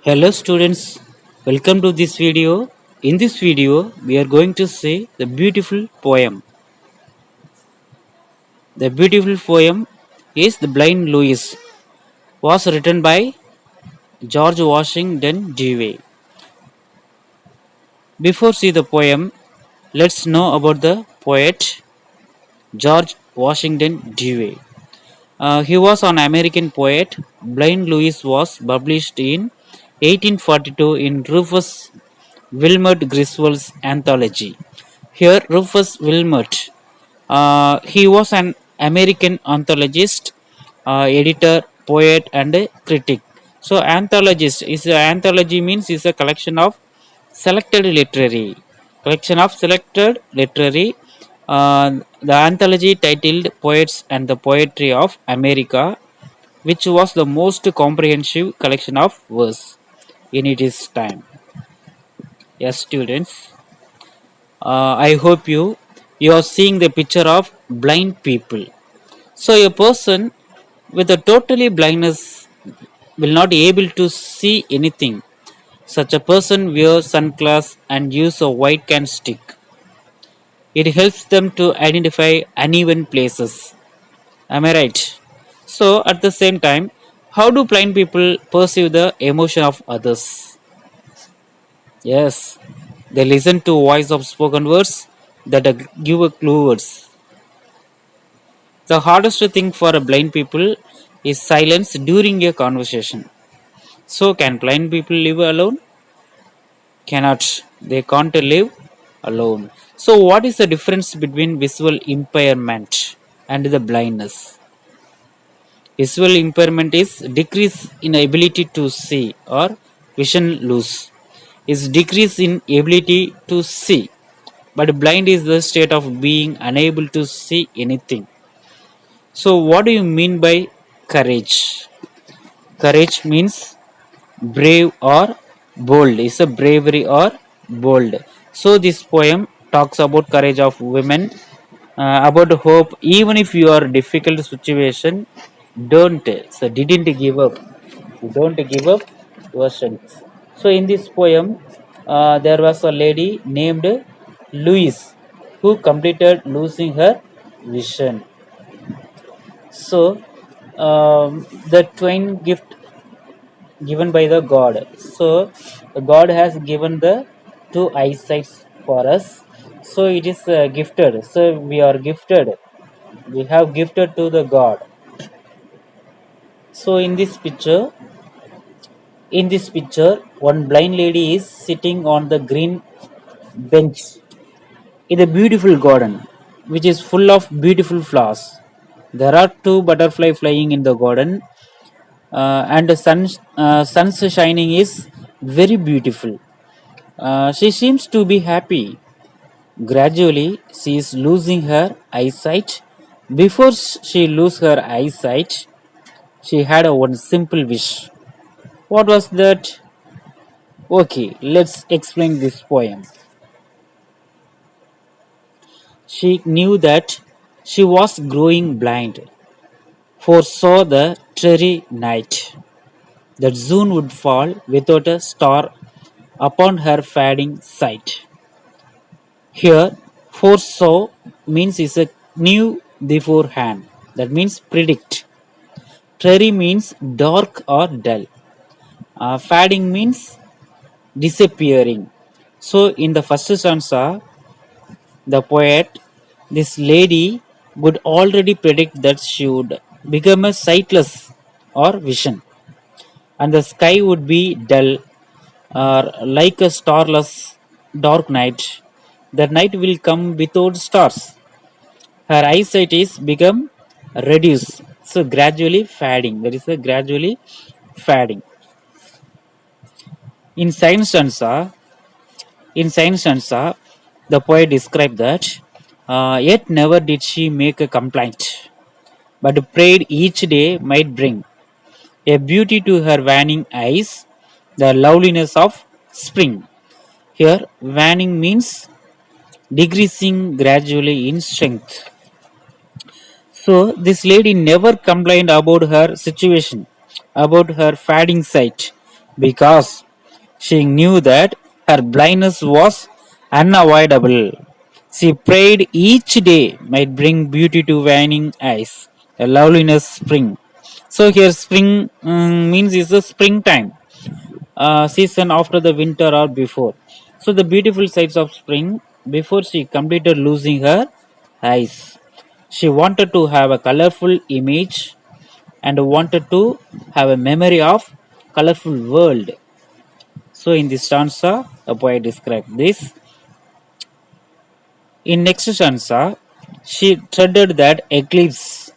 Hello students, welcome to this video. In this video, we are going to see the beautiful poem. The beautiful poem is The Blind Louise, was written by George Washington Dewey. Before see the poem, let's know about the poet George Washington Dewey. He was an American poet. Blind Louise was published in 1842 in Rufus Wilmot Griswold's anthology. Here, Rufus Wilmot, he was an American anthologist, editor, poet, and a critic. So, anthology means is a selected literary collection of literary. The anthology titled "Poets and the Poetry of America," which was the most comprehensive collection of verse in its time. Yes, students. I hope you are seeing the picture of blind people. So a person with a totally blindness will not be able to see anything. Such a person wears sunglasses and use a white can stick. It helps them to identify uneven places. Am I right? So at the same time, how do blind people perceive the emotion of others? Yes, they listen to voice of spoken words that give a clue words. The hardest thing for a blind people is silence during a conversation. So can blind people live alone? Cannot. They can't live alone. So what is the difference between visual impairment and the blindness? Visual impairment is decrease in ability to see or vision loss. Is decrease in ability to see. But blind is the state of being unable to see anything. So what do you mean by courage? Courage means brave or bold. It's a bravery or bold. So this poem talks about courage of women, about hope. Even if you are difficult situation, don't didn't give up. Don't give up your strength. So in this poem, there was a lady named Louise who completed losing her vision. So the twin gift given by the God. So God has given the two eyesights for us. So it is gifted. So we are gifted. We have gifted to the God. So in this picture, one blind lady is sitting on the green bench in a beautiful garden, which is full of beautiful flowers. There are two butterflies flying in the garden, and the sun's shining is very beautiful. She seems to be happy. Gradually, she is losing her eyesight. Before she lose her eyesight, she had a one simple wish. What was that? Okay, let's explain this poem. She knew that she was growing blind, foresaw the dreary night that soon would fall without a star upon her fading sight. Here, foresaw means is a knew beforehand. That means predict. Dreary means dark or dull. Fading means disappearing. So, in the first stanza, the poet, this lady, would already predict that she would become a sightless or vision, and the sky would be dull or like a starless dark night. The night will come without stars. Her eyesight is become reduced, so gradually fading. There is a gradually fading. In science stanza, the poet described that, yet never did she make a complaint, but prayed each day might bring a beauty to her waning eyes, the loveliness of spring. Here, waning means decreasing gradually in strength. So, this lady never complained about her situation, about her fading sight. because she knew that her blindness was unavoidable. She prayed each day might bring beauty to waning eyes, a loveliness spring. So here spring means is the springtime season after the winter or before. So the beautiful sights of spring before she completed losing her eyes. She wanted to have a colorful image and wanted to have a memory of colorful world. So in this stanza, the poet described this. In next stanza, she dreaded that eclipse,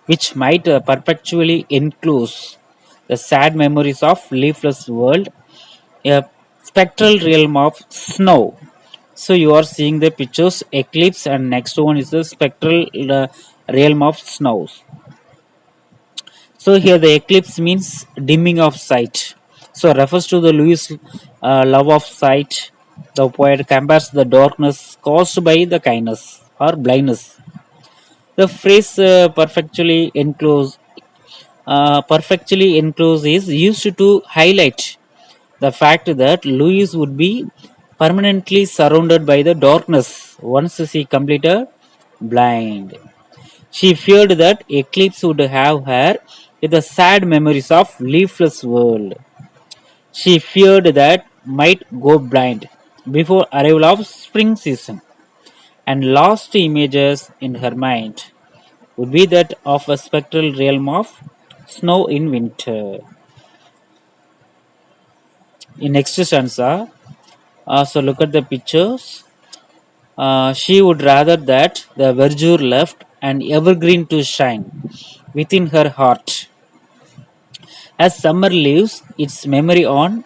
which might perpetually enclose the sad memories of leafless world, a spectral realm of snow. So you are seeing the pictures eclipse, and next one is the spectral realm of snows. So here the eclipse means dimming of sight. So refers to the Louise love of sight. The poet compares the darkness caused by the kindness or blindness. The phrase perfectly enclosed is used to highlight the fact that Louise would be permanently surrounded by the darkness once she completed blind. She feared that eclipse would have her with the sad memories of leafless world. She feared that might go blind before arrival of spring season, and lost images in her mind would be that of a spectral realm of snow in winter. In next stanza, so look at the pictures. She would rather that the verdure left an evergreen to shine within her heart as summer leaves its memory on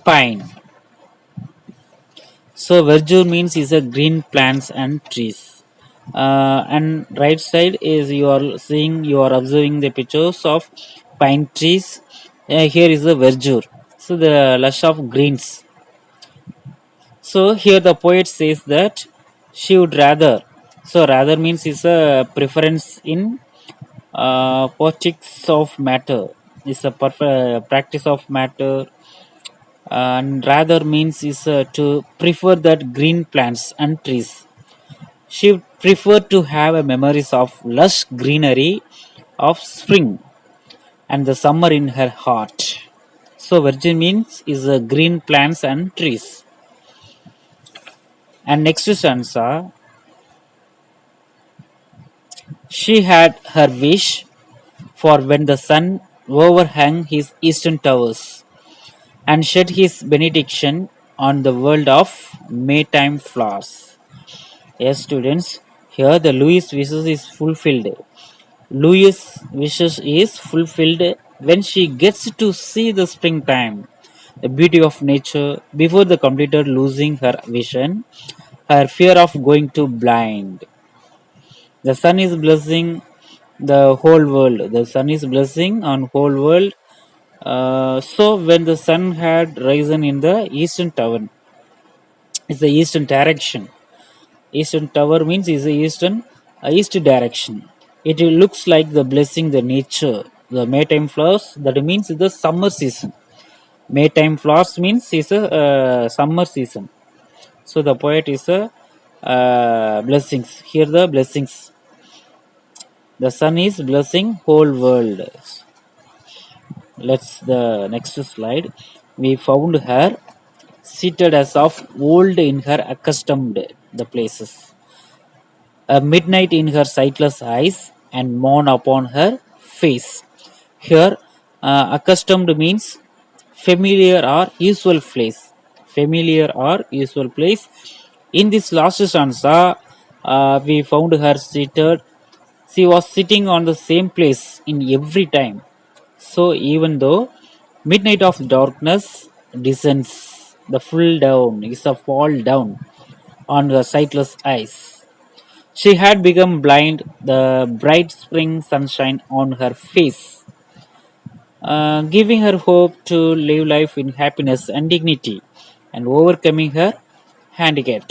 pine. So verdure means is a green plants and trees. And right side is you are observing the pictures of pine trees. Here is the verdure. So the lush of greens. So here the poet says that she would rather. So rather means is a preference in politics of matter. Is a practice of matter, and rather means is to prefer that green plants and trees. She would prefer to have a memories of lush greenery of spring and the summer in her heart. So virgin means is green plants and trees. And next stanza, she had her wish for when the sun overhung his eastern towers and shed his benediction on the world of Maytime flowers. Yes, students, here the Louis wishes is fulfilled. Louis wishes is fulfilled when she gets to see the springtime, the beauty of nature, before the completed losing her vision, her fear of going to blind. The sun is blessing the whole world. The sun is blessing on whole world. So when the sun had risen in the eastern tower, it's the eastern direction. Eastern tower means is the east direction. It looks like the blessing the nature. The Maytime flowers that means the summer season. Maytime flowers means is a summer season. So the poet is a blessings. Here the blessings. The sun is blessing whole world. Let's the next slide. We found her seated as of old in her accustomed the places. A midnight in her sightless eyes and morn upon her face. Here, accustomed means familiar or usual place. Familiar or usual place. In this last stanza, we found her seated. She was sitting on the same place in every time. So even though midnight of darkness descends, the full down is a fall down on her sightless eyes. She had become blind, the bright spring sunshine on her face, giving her hope to live life in happiness and dignity and overcoming her handicap.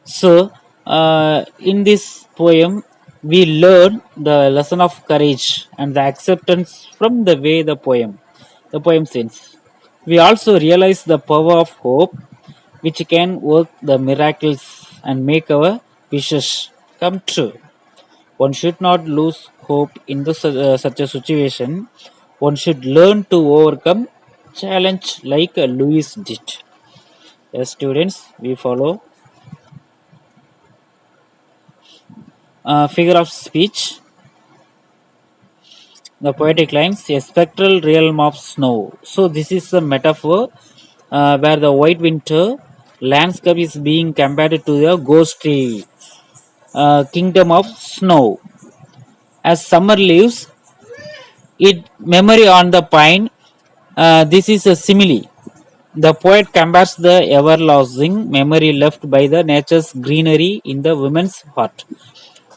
So, in this poem, we learn the lesson of courage and the acceptance from the way the poem. The poem says, we also realize the power of hope, which can work the miracles and make our wishes come true. One should not lose hope in such a situation. One should learn to overcome challenge like Louise did. As students, we follow figure of speech. The poetic lines, a spectral realm of snow. So this is a metaphor where the white winter landscape is being compared to the ghostly kingdom of snow. As summer leaves, it memory on the pine. This is a simile. The poet compares the everlasting memory left by the nature's greenery in the woman's heart.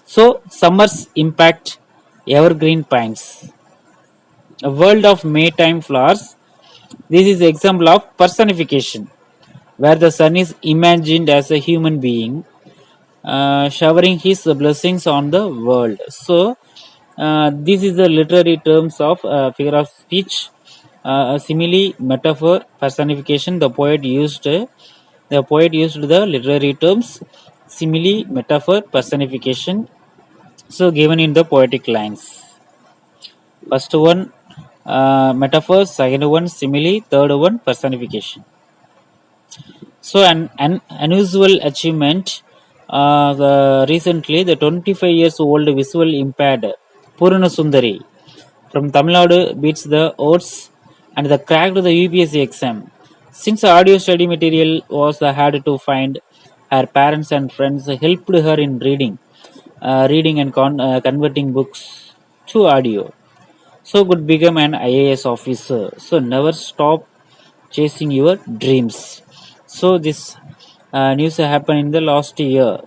So summers impact evergreen pines. A world of Maytime flowers. This is example of personification, where the sun is imagined as a human being, showering his blessings on the world. So, this is the literary terms of figure of speech, a simile, metaphor, personification. The poet used the literary terms simile, metaphor, personification. So, given in the poetic lines. First one metaphor, second one simile, third one personification. So an unusual achievement. Recently, the 25 years old visual impaired Purana Sundari from Tamil Nadu beats the odds and the cracked the UPSC exam. Since the audio study material was hard to find, her parents and friends helped her in reading and converting books to audio. So could become an IAS officer. So never stop chasing your dreams. So this news happened in the last year.